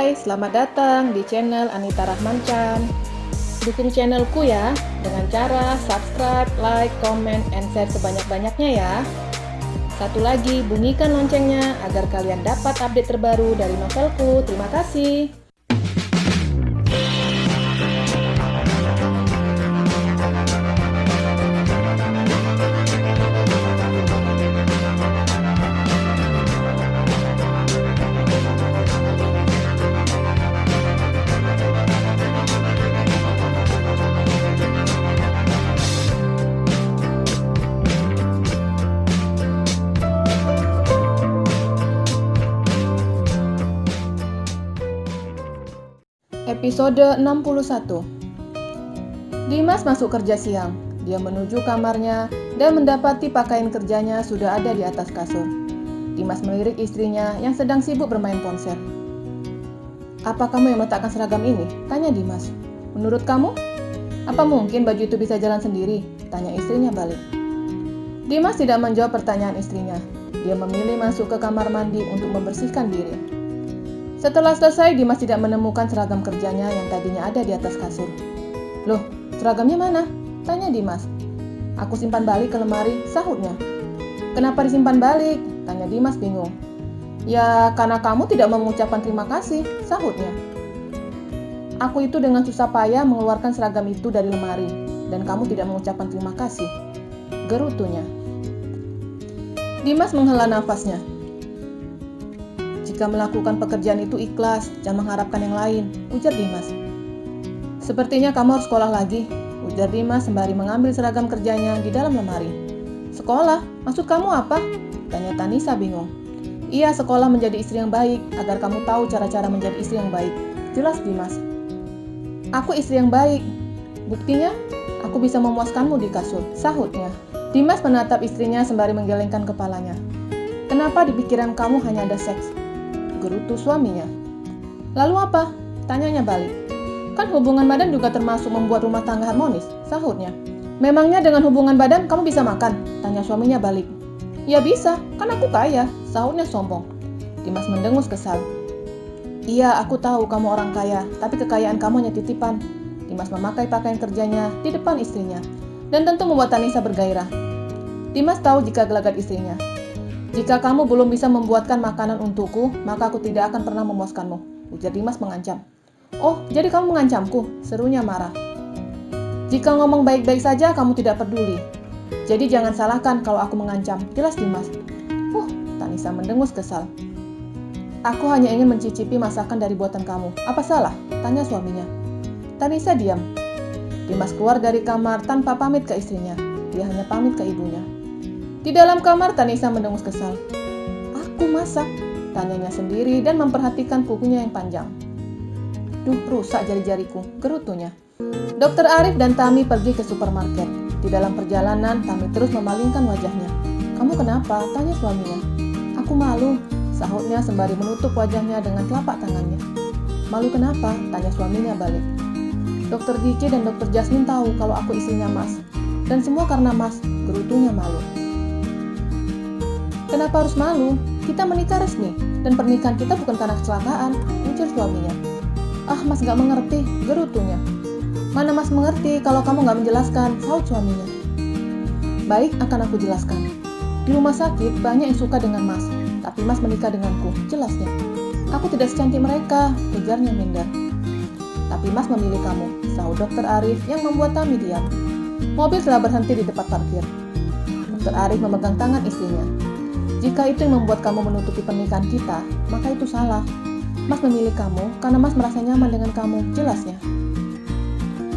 Hai, selamat datang di channel Anita Rahmanchan. Dukung channelku ya, dengan cara subscribe, like, comment, and share sebanyak-banyaknya ya. Satu lagi, bunyikan loncengnya agar kalian dapat update terbaru dari novelku. Terima kasih. Episode 61. Dimas masuk kerja siang. Dia menuju kamarnya dan mendapati pakaian kerjanya sudah ada di atas kasur. Dimas melirik istrinya yang sedang sibuk bermain ponsel. "Apa kamu yang meletakkan seragam ini?" tanya Dimas. "Menurut kamu? Apa mungkin baju itu bisa jalan sendiri?" tanya istrinya balik. Dimas tidak menjawab pertanyaan istrinya. Dia memilih masuk ke kamar mandi untuk membersihkan diri. Setelah selesai, Dimas tidak menemukan seragam kerjanya yang tadinya ada di atas kasur. "Loh, seragamnya mana?" tanya Dimas. "Aku simpan balik ke lemari," sahutnya. "Kenapa disimpan balik?" tanya Dimas bingung. "Ya, karena kamu tidak mengucapkan terima kasih," sahutnya. "Aku itu dengan susah payah mengeluarkan seragam itu dari lemari, dan kamu tidak mengucapkan terima kasih," gerutunya. Dimas menghela nafasnya. "Jika melakukan pekerjaan itu ikhlas, jangan mengharapkan yang lain," ujar Dimas. "Sepertinya kamu harus sekolah lagi," ujar Dimas sembari mengambil seragam kerjanya di dalam lemari. "Sekolah? Maksud kamu apa?" tanya Tanisa bingung. "Iya, sekolah menjadi istri yang baik, agar kamu tahu cara-cara menjadi istri yang baik," jelas Dimas. "Aku istri yang baik. Buktinya, aku bisa memuaskanmu di kasur," sahutnya. Dimas menatap istrinya sembari menggelengkan kepalanya. "Kenapa di pikiran kamu hanya ada seks?" gerutu suaminya. "Lalu apa?" tanyanya balik. "Kan hubungan badan juga termasuk membuat rumah tangga harmonis," sahutnya. "Memangnya dengan hubungan badan kamu bisa makan?" tanya suaminya balik. "Ya bisa, kan aku kaya," sahutnya sombong. Dimas mendengus kesal. "Iya, aku tahu kamu orang kaya, tapi kekayaan kamu hanya titipan." Dimas memakai pakaian kerjanya di depan istrinya, dan tentu membuat Tanisa bergairah. Dimas tahu jika gelagat istrinya. "Jika kamu belum bisa membuatkan makanan untukku, maka aku tidak akan pernah memuaskanmu," ujar Dimas mengancam. "Oh, jadi kamu mengancamku?" serunya marah. "Jika ngomong baik-baik saja kamu tidak peduli. Jadi jangan salahkan kalau aku mengancam," jelas Dimas. Tanisa mendengus kesal. "Aku hanya ingin mencicipi masakan dari buatan kamu. Apa salah?" tanya suaminya. Tanisa diam. Dimas keluar dari kamar tanpa pamit ke istrinya. Dia hanya pamit ke ibunya. Di dalam kamar, Tanisa mendengus kesal. "Aku masak?" tanyanya sendiri dan memperhatikan kukunya yang panjang. "Duh, rusak jari-jariku," gerutunya. Dokter Arif dan Tami pergi ke supermarket. Di dalam perjalanan, Tami terus memalingkan wajahnya. "Kamu kenapa?" tanya suaminya. "Aku malu," sahutnya sembari menutup wajahnya dengan telapak tangannya. "Malu kenapa?" tanya suaminya balik. "Dokter Diki dan Dokter Jasmine tahu kalau aku istrinya Mas. Dan semua karena Mas," gerutunya malu. "Kenapa harus malu? Kita menikah resmi, dan pernikahan kita bukan karena kecelakaan," ujar suaminya. "Ah, Mas gak mengerti," gerutunya. "Mana Mas mengerti kalau kamu gak menjelaskan," sahut suaminya. "Baik, akan aku jelaskan. Di rumah sakit banyak yang suka dengan Mas, tapi Mas menikah denganku," jelasnya. "Aku tidak secantik mereka," ujarnya minder. "Tapi Mas memilih kamu," sahut Dokter Arif yang membuat Tami diam. Mobil telah berhenti di tempat parkir. Dokter Arif memegang tangan istrinya. "Jika itu yang membuat kamu menutupi pernikahan kita, maka itu salah. Mas memilih kamu karena Mas merasa nyaman dengan kamu," jelasnya.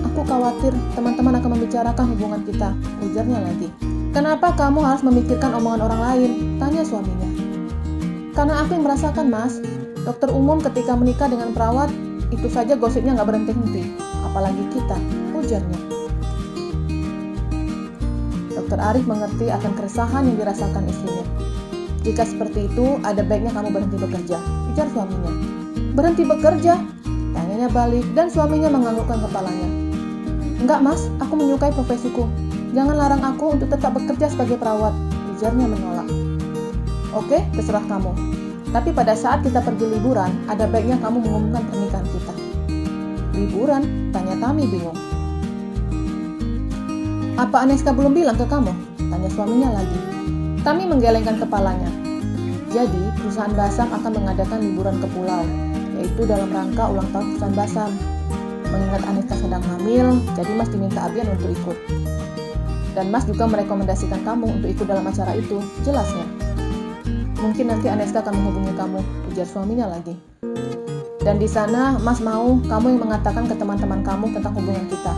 "Aku khawatir teman-teman akan membicarakan hubungan kita," ujarnya lagi. "Kenapa kamu harus memikirkan omongan orang lain?" tanya suaminya. "Karena aku yang merasakan, Mas. Dokter umum ketika menikah dengan perawat, itu saja gosipnya nggak berhenti-henti. Apalagi kita," ujarnya. Dokter Arif mengerti akan keresahan yang dirasakan istrinya. "Jika seperti itu, ada baiknya kamu berhenti bekerja," ujar suaminya. "Berhenti bekerja?" tanyanya balik dan suaminya menganggukkan kepalanya. "Enggak Mas, aku menyukai profesiku. Jangan larang aku untuk tetap bekerja sebagai perawat," ujarnya menolak. "Oke, terserah kamu. Tapi pada saat kita pergi liburan, ada baiknya kamu mengumumkan pernikahan kita. Liburan? Tanya Tami bingung. Apa Aneska belum bilang ke kamu? Tanya suaminya lagi. Tami menggelengkan kepalanya. Jadi, perusahaan Basam akan mengadakan liburan ke pulau, yaitu dalam rangka ulang tahun perusahaan Basam. Mengingat Aneska sedang hamil, jadi Mas diminta Abian untuk ikut. Dan Mas juga merekomendasikan kamu untuk ikut dalam acara itu, jelasnya. Mungkin nanti Aneska akan menghubungi kamu, ujar suaminya lagi. Dan di sana Mas mau kamu yang mengatakan ke teman-teman kamu tentang hubungan kita.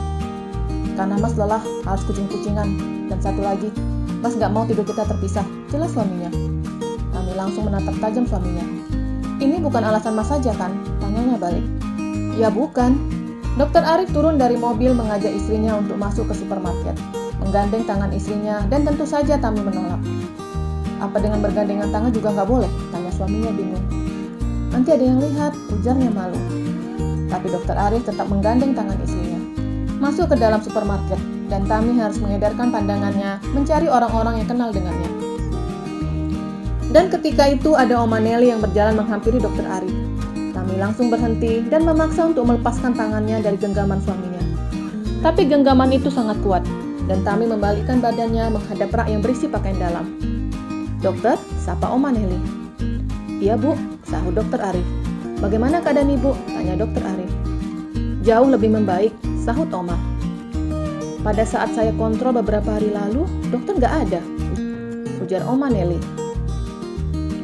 Karena Mas lelah harus kucing-kucingan. Dan satu lagi, Mas gak mau tidur kita terpisah, jelas suaminya. Kami langsung menatap tajam suaminya. Ini bukan alasan Mas saja kan? Tanyanya balik. Ya bukan. Dokter Arif turun dari mobil mengajak istrinya untuk masuk ke supermarket, menggandeng tangan istrinya, dan tentu saja Tami menolak. Apa dengan bergandengan tangan juga nggak boleh? Tanya suaminya bingung. Nanti ada yang lihat, ujarnya malu. Tapi Dokter Arif tetap menggandeng tangan istrinya. Masuk ke dalam supermarket, dan Tami harus mengedarkan pandangannya, mencari orang-orang yang kenal dengannya. Dan ketika itu ada Oma Nelly yang berjalan menghampiri Dokter Arif. Tami langsung berhenti dan memaksa untuk melepaskan tangannya dari genggaman suaminya. Tapi genggaman itu sangat kuat, dan Tami membalikkan badannya menghadap rak yang berisi pakaian dalam. Dokter, sapa Oma Nelly. Iya bu, sahut Dokter Arif. Bagaimana keadaan ibu? Tanya Dokter Arif. Jauh lebih membaik, sahut Oma. Pada saat saya kontrol beberapa hari lalu, dokter nggak ada, ujar Oma Nelly.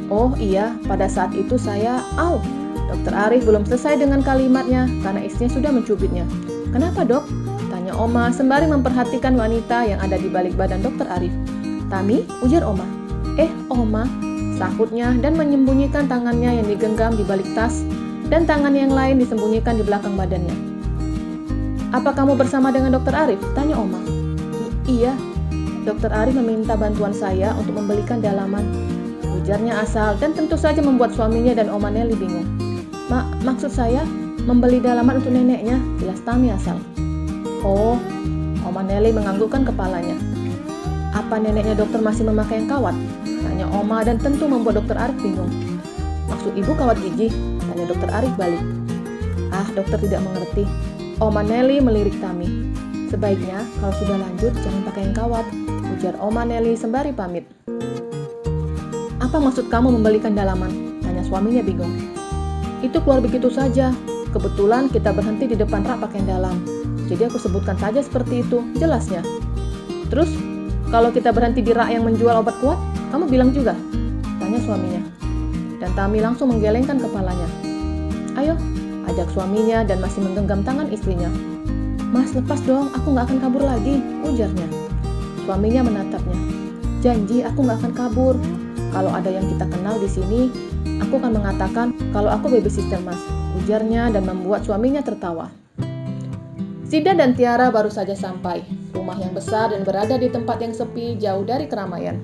Oh iya, pada saat itu saya, Dokter Arif belum selesai dengan kalimatnya karena istrinya sudah mencubitnya. Kenapa dok? Tanya Oma sembari memperhatikan wanita yang ada di balik badan Dokter Arif. Tami, ujar Oma. Oma, sahutnya dan menyembunyikan tangannya yang digenggam di balik tas dan tangan yang lain disembunyikan di belakang badannya. Apa kamu bersama dengan Dokter Arif? Tanya Oma. Iya, Dokter Arif meminta bantuan saya untuk membelikan dalaman, ujarnya asal dan tentu saja membuat suaminya dan Oma Nelly bingung. Maksud saya membeli dalaman untuk neneknya, jelas Tami asal. Oh, Oma Nelly menganggukkan kepalanya. Apa neneknya dokter masih memakai yang kawat? Tanya Oma dan tentu membuat Dokter Arif bingung. Maksud ibu kawat gigi? Tanya Dokter Arif balik. Dokter tidak mengerti. Oma Nelly melirik Tami. Sebaiknya kalau sudah lanjut jangan pakai yang kawat, ujar Oma Nelly sembari pamit. Apa maksud kamu membelikan dalaman? Tanya suaminya bingung. Itu keluar begitu saja. Kebetulan kita berhenti di depan rak pakaian dalam. Jadi aku sebutkan saja seperti itu, jelasnya. Terus, kalau kita berhenti di rak yang menjual obat kuat, kamu bilang juga? Tanya suaminya. Dan Tami langsung menggelengkan kepalanya. Ayo, ajak suaminya dan masih menggenggam tangan istrinya. Mas, lepas dong, aku gak akan kabur lagi, ujarnya. Suaminya menatapnya. Janji aku gak akan kabur. Kalau ada yang kita kenal di sini, aku akan mengatakan kalau aku babysitter mas, ujarnya dan membuat suaminya tertawa. Zidan dan Tiara baru saja sampai. Rumah yang besar dan berada di tempat yang sepi, jauh dari keramaian.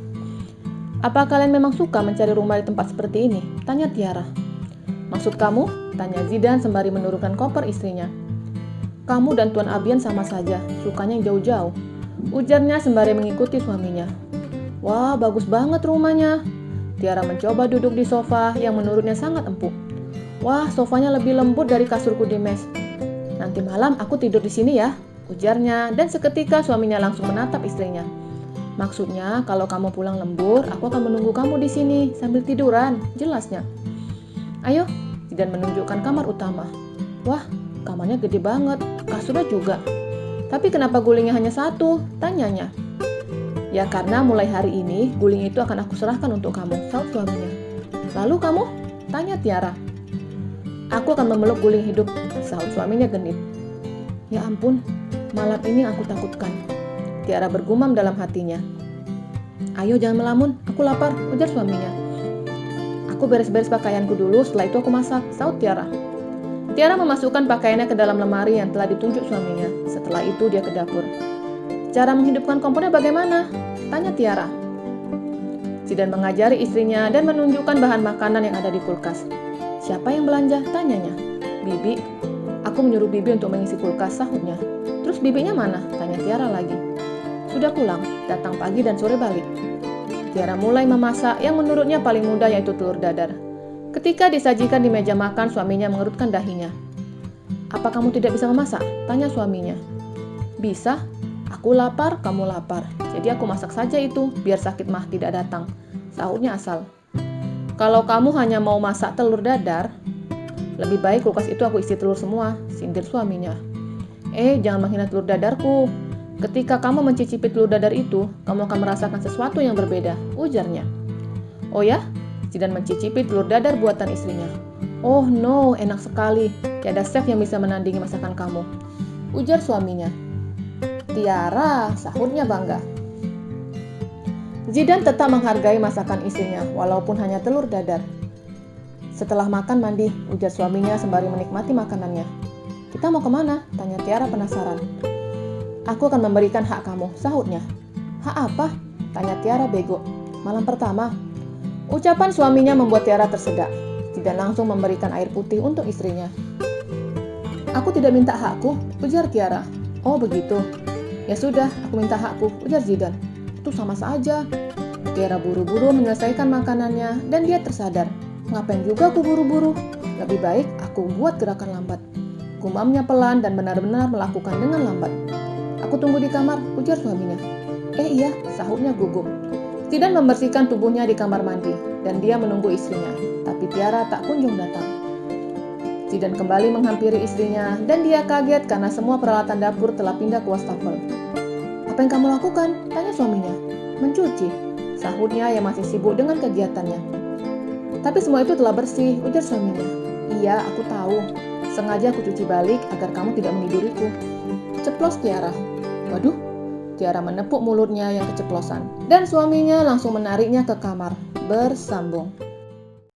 Apa kalian memang suka mencari rumah di tempat seperti ini? Tanya Tiara. Maksud kamu? Tanya Zidan sembari menurunkan koper istrinya. Kamu dan Tuan Abian sama saja, sukanya yang jauh-jauh, ujarnya sembari mengikuti suaminya. Wah, bagus banget rumahnya. Tiara mencoba duduk di sofa yang menurutnya sangat empuk. Wah, sofanya lebih lembut dari kasurku di mes. Nanti malam aku tidur di sini ya, ujarnya dan seketika suaminya langsung menatap istrinya. Maksudnya, kalau kamu pulang lembur, aku akan menunggu kamu di sini sambil tiduran, jelasnya. Ayo, Zidan menunjukkan kamar utama. Wah, kamarnya gede banget, kasurnya juga. Tapi kenapa gulingnya hanya satu? Tanyanya. Ya karena mulai hari ini guling itu akan aku serahkan untuk kamu, sahut suaminya. Lalu kamu? Tanya Tiara. Aku akan memeluk guling hidup, sahut suaminya genit. Ya ampun, malam ini aku takutkan. Tiara bergumam dalam hatinya. Ayo jangan melamun, aku lapar, ujar suaminya. Aku beres-beres pakaianku dulu, setelah itu aku masak, sahut Tiara. Tiara memasukkan pakaiannya ke dalam lemari yang telah ditunjuk suaminya. Setelah itu dia ke dapur. Cara menghidupkan kompornya bagaimana? Tanya Tiara. Zidan mengajari istrinya dan menunjukkan bahan makanan yang ada di kulkas. Siapa yang belanja? Tanyanya. Bibi. Aku menyuruh Bibi untuk mengisi kulkas, sahutnya. Terus bibinya mana? Tanya Tiara lagi. Sudah pulang, datang pagi dan sore balik. Tiara mulai memasak yang menurutnya paling mudah yaitu telur dadar. Ketika disajikan di meja makan, suaminya mengerutkan dahinya. "Apa kamu tidak bisa memasak?" tanya suaminya. "Bisa. Aku lapar, kamu lapar. Jadi aku masak saja itu, biar sakit mah tidak datang," sahutnya Asal. "Kalau kamu hanya mau masak telur dadar, lebih baik kulkas itu aku isi telur semua," sindir suaminya. Jangan menghina telur dadarku. Ketika kamu mencicipi telur dadar itu, kamu akan merasakan sesuatu yang berbeda," ujarnya. "Oh ya?" Zidan mencicipi telur dadar buatan istrinya. "Oh no, enak sekali. Tiada chef yang bisa menandingi masakan kamu," ujar suaminya. "Tiara," sahutnya bangga. Zidan tetap menghargai masakan istrinya, walaupun hanya telur dadar. "Setelah makan mandi," ujar suaminya sembari menikmati makanannya. "Kita mau kemana?" tanya Tiara penasaran. "Aku akan memberikan hak kamu," sahutnya. "Hak apa?" tanya Tiara bego. "Malam pertama." Ucapan suaminya membuat Tiara tersedak. Zidan langsung memberikan air putih untuk istrinya. "Aku tidak minta hakku," ujar Tiara. "Oh begitu. Ya sudah, aku minta hakku," ujar Zidan. "Itu sama saja." Tiara buru-buru menyelesaikan makanannya dan dia tersadar. "Ngapain juga aku buru-buru? Lebih baik aku buat gerakan lambat." Gumamnya pelan dan benar-benar melakukan dengan lambat. "Aku tunggu di kamar," ujar suaminya. Iya," sahutnya gugup. Zidan membersihkan tubuhnya di kamar mandi, dan dia menunggu istrinya, tapi Tiara tak kunjung datang. Zidan kembali menghampiri istrinya, dan dia kaget karena semua peralatan dapur telah pindah ke wastafel. "Apa yang kamu lakukan?" tanya suaminya. "Mencuci," sahutnya yang masih sibuk dengan kegiatannya. "Tapi semua itu telah bersih," ujar suaminya. "Iya, aku tahu. Sengaja aku cuci balik agar kamu tidak meniduriku," ceplos Tiara. Waduh, Tiara menepuk mulutnya yang keceplosan, dan suaminya langsung menariknya ke kamar. Bersambung.